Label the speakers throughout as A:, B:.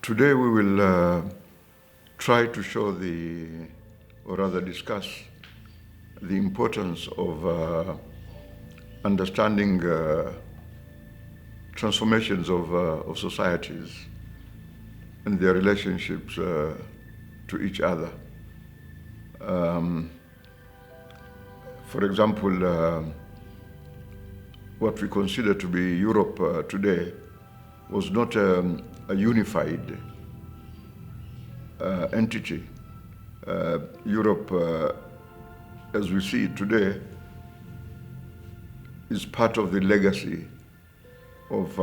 A: Today we will try to show or rather discuss the importance of understanding transformations of societies and their relationships to each other. For example, what we consider to be Europe today was not a unified entity. Europe, as we see it today, is part of the legacy of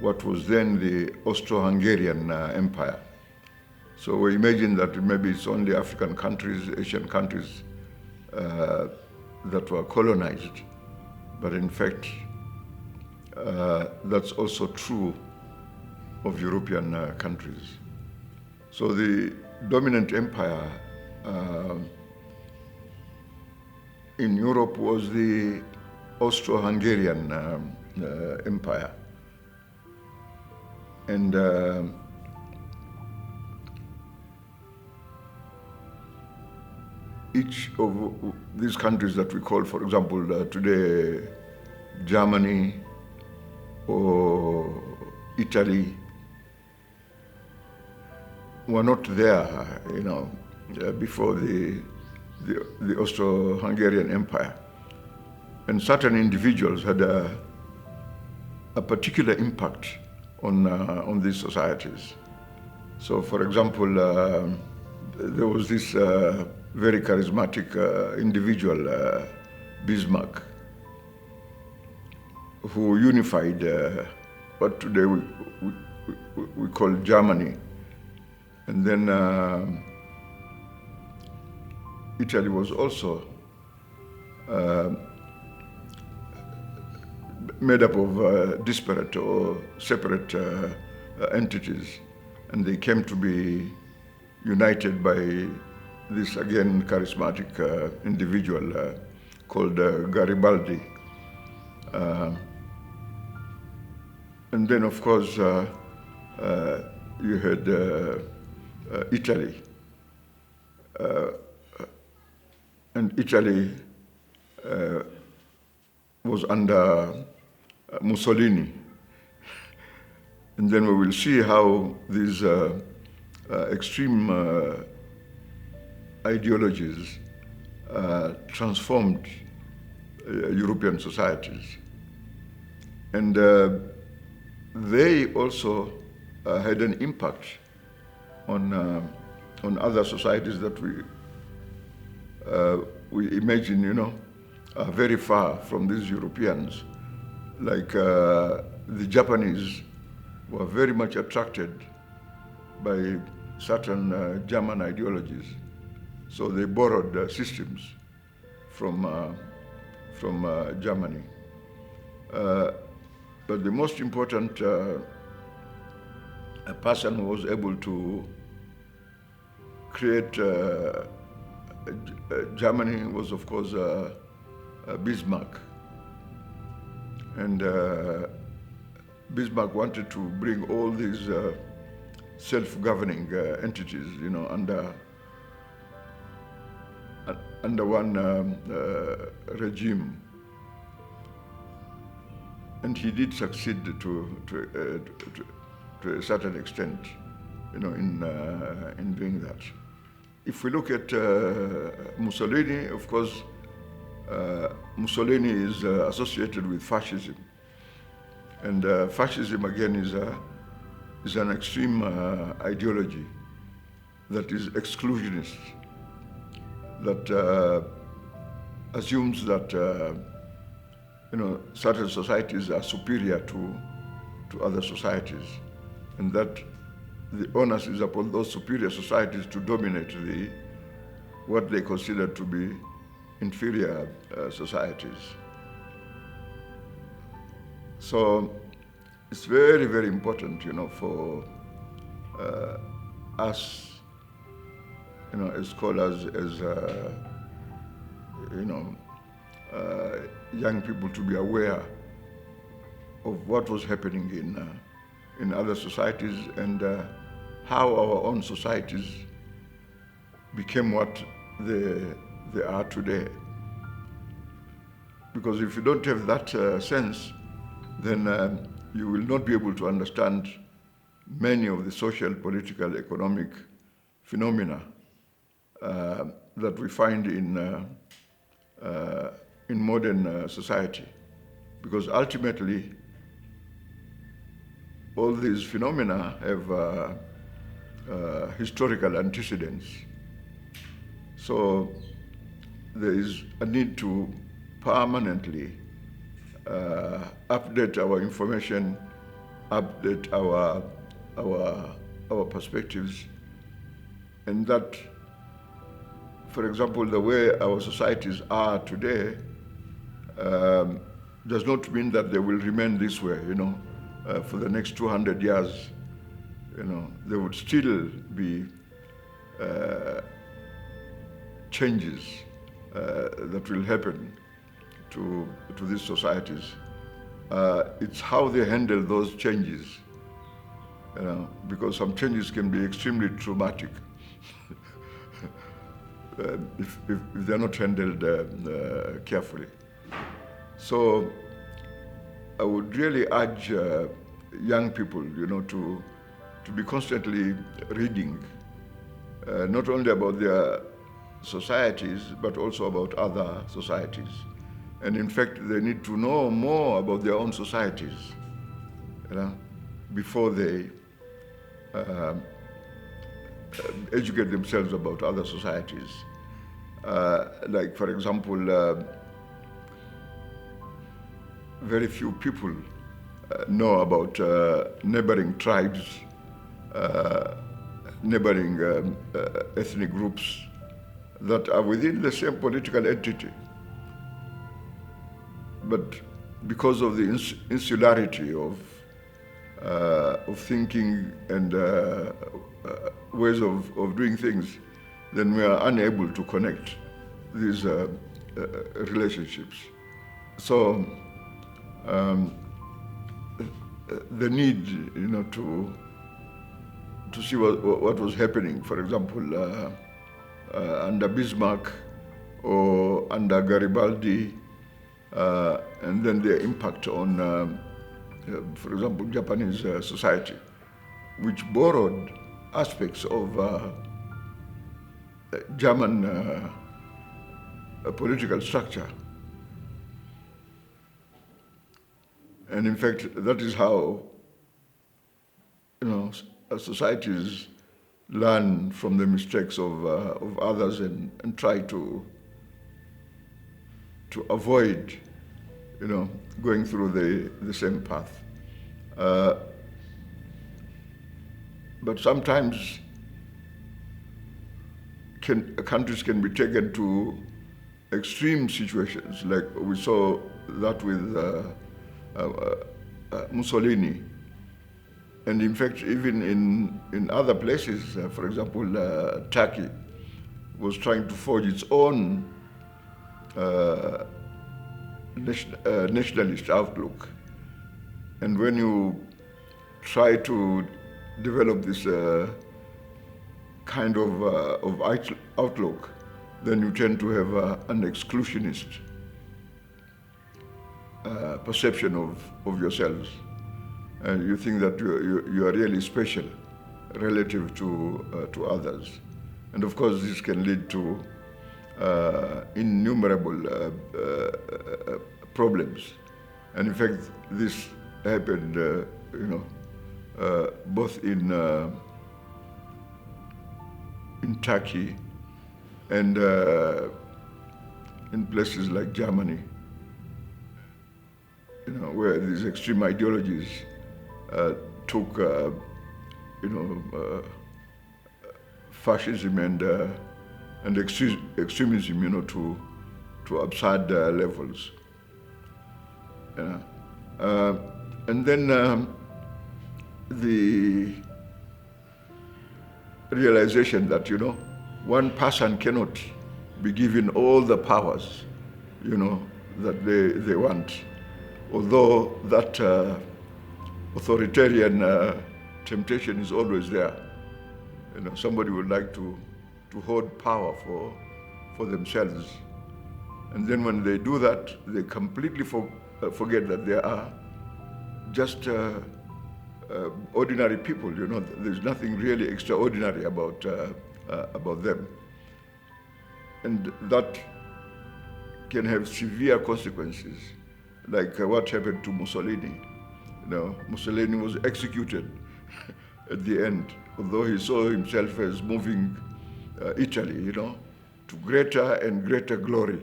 A: what was then the Austro-Hungarian Empire. So we imagine that maybe it's only African countries, Asian countries that were colonized, but in fact, that's also true of European countries. So the dominant empire in Europe was the Austro-Hungarian Empire. And each of these countries that we call, for example, today, Germany or Italy, were not there, before the Austro-Hungarian Empire. And certain individuals had a particular impact on these societies. So, for example, there was this very charismatic individual, Bismarck, who unified what today we call Germany. And then Italy was also made up of disparate or separate entities, and they came to be united by this, again, charismatic individual called Garibaldi. And then, of course, you had Italy. And Italy was under Mussolini. And then we will see how these extreme ideologies transformed European societies. And they also had an impact on other societies that we imagine, are very far from these Europeans. Like the Japanese were very much attracted by certain German ideologies. So they borrowed systems from Germany. But the most important person who was able to create Germany was, of course, Bismarck. And Bismarck wanted to bring all these self-governing entities, under one regime. And he did succeed to a certain extent, in doing that. If we look at Mussolini, of course, Mussolini is associated with fascism. And fascism, again, is an extreme ideology that is exclusionist, that assumes that certain societies are superior to other societies, and that the onus is upon those superior societies to dominate what they consider to be inferior societies. So it's very, very important, for us, as scholars, as young people, to be aware of what was happening in other societies, and how our own societies became what they are today. Because if you don't have that sense, then you will not be able to understand many of the social, political, economic phenomena that we find in modern society. Because ultimately, all these phenomena have historical antecedents. So there is a need to permanently update our information, update our perspectives, and that, for example, the way our societies are today does not mean that they will remain this way, for the next 200 years. There would still be changes that will happen to these societies. It's how they handle those changes, because some changes can be extremely traumatic if they're not handled carefully. So I would really urge young people, to be constantly reading, not only about their societies, but also about other societies. And in fact, they need to know more about their own societies, before they educate themselves about other societies. Like, for example, very few people know about neighboring tribes, neighboring ethnic groups that are within the same political entity. But because of the insularity of thinking and ways of doing things, then we are unable to connect these relationships. So the need, to see what was happening, for example, under Bismarck or under Garibaldi, and then their impact on, for example, Japanese society, which borrowed aspects of German political structure. And in fact, that is how, societies learn from the mistakes of others and try to avoid, going through the same path. But sometimes countries can be taken to extreme situations, like we saw that with Mussolini. And in fact, even in other places, for example, Turkey was trying to forge its own nationalist outlook. And when you try to develop this kind of outlook, then you tend to have an exclusionist perception of yourselves. And you think that you are really special relative to others. And of course, this can lead to innumerable problems. And in fact, this happened, both in Turkey and in places like Germany, where these extreme ideologies took, fascism and extremism, to absurd levels. And then the realization that, one person cannot be given all the powers, that they want. Although that authoritarian temptation is always there. Somebody would like to hold power for themselves. And then when they do that, they completely forget that they are just ordinary people. There's nothing really extraordinary about them. And that can have severe consequences, like what happened to Mussolini. Mussolini was executed at the end, although he saw himself as moving Italy, to greater and greater glory.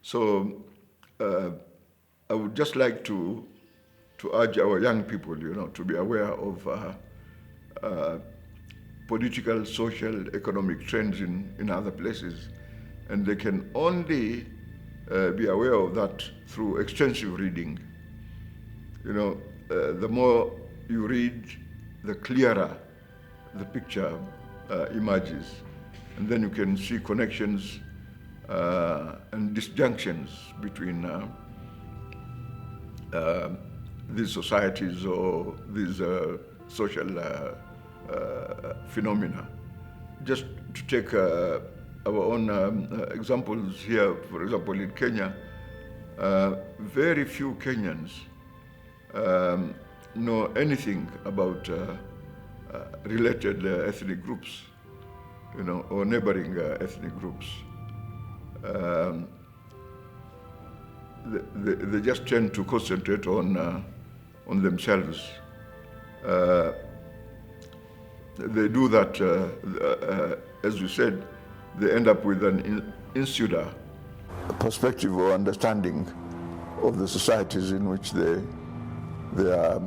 A: So I would just like to urge our young people, to be aware of political, social, economic trends in other places. And they can only be aware of that through extensive reading. The more you read, the clearer the picture emerges. And then you can see connections and disjunctions between these societies or these social phenomena. Just to take our own examples here, for example, in Kenya, very few Kenyans know anything about related ethnic groups, or neighboring ethnic groups. They just tend to concentrate on themselves. They do that, as we said, they end up with an insular perspective or understanding of the societies in which they are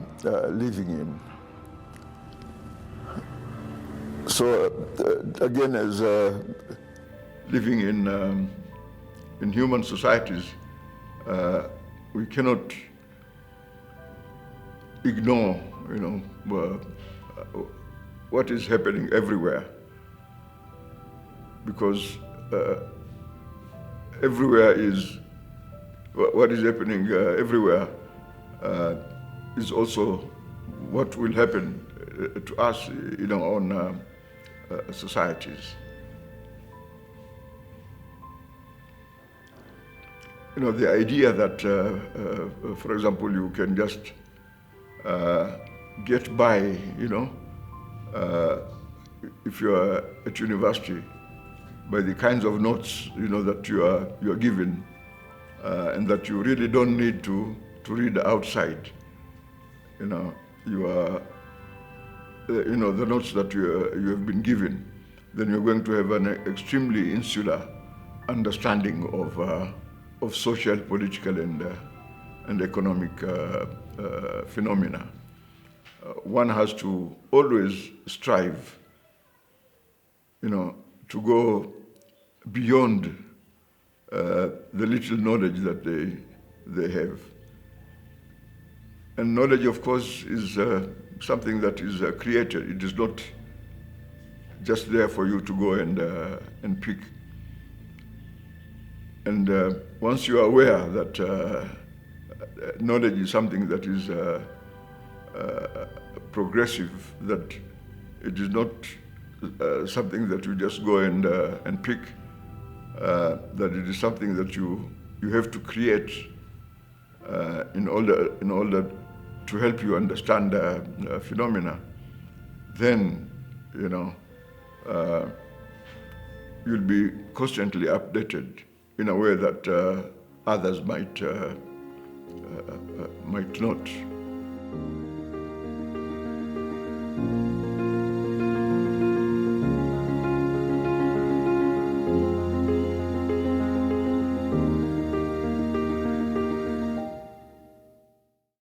A: living in. So again, as living in human societies, we cannot ignore, what is happening everywhere, because everywhere is what is happening everywhere is also what will happen to us in our own societies. The idea that, for example, you can just get by, if you are at university, by the kinds of notes, that you are given, and that you really don't need to read outside. You are, the notes that you have been given, then you're going to have an extremely insular understanding of social, political, and economic phenomena. One has to always strive, to go beyond the little knowledge that they have. And knowledge, of course, is something that is created. It is not just there for you to go and pick. And once you are aware that knowledge is something that is progressive, that it is not something that you just go and pick, that it is something that you have to create in order to help you understand phenomena, then you'll be constantly updated in a way that others might not.